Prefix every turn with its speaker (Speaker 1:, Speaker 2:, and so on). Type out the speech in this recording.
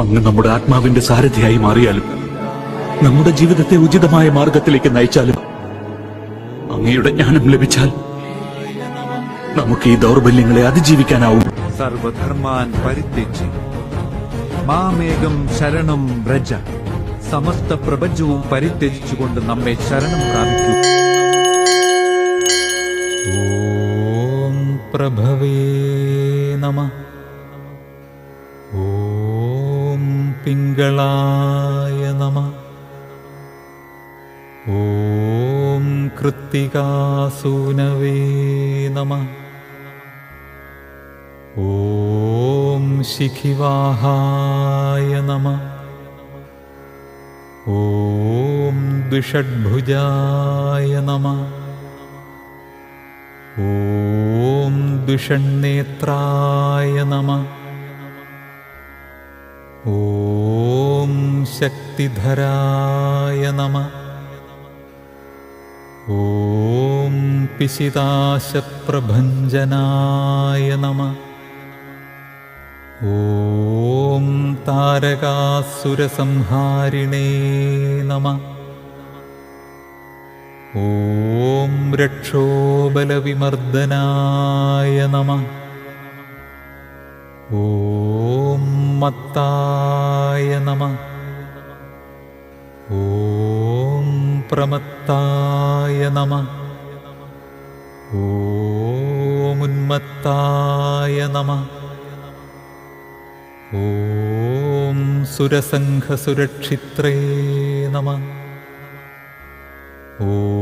Speaker 1: അങ്ങ് നമ്മുടെ ആത്മാവിന്റെ സാരഥിയായി മാറിയാലും നമ്മുടെ ജീവിതത്തെ ഉചിതമായ മാർഗത്തിലേക്ക് നയിച്ചാലും അങ്ങയുടെ ജ്ഞാനം ലഭിച്ചാൽ നമുക്ക് ഈ ദൗർബല്യങ്ങളെ അതിജീവിക്കാനാവും.
Speaker 2: സർവധർമാൻ പരിത്യജ് മാമേകം ശരണം വ്രജ. സമസ്ത പ്രപഞ്ചവും പരിത്യജിച്ചുകൊണ്ട് നമ്മെ ശരണം പ്രാപിക്കൂ.
Speaker 3: ഓം പ്രഭവേ നമഃ. ഓം പിംഗളായ നമഃ. ഓം കൃത്തികാസൂനവേ നമഃ. ഓം ശിഖിവാഹായ നമഃ. ഓം ദ്വിഷഡ്ഭുജായ നമഃ. ഓം ദ്വിഷണ്ണേത്രായ നമഃ. ഓം ശക്തിധരായ നമഃ. ഓം പിശിതാശപ്രഭഞ്ജനായ നമഃ. ഓം താരകാസുരസംഹാരിണേ നമഃ. ഓം രക്ഷോബലവിമർദനായ നമഃ. ഓം മത്തായ നമഃ. ഓം പ്രമത്തായ നമഃ. ഓം ഉന്മത്തായ നമഃ. ഓം സുരസംഘസുരക്ഷിത്രേ നമഃ. ഓം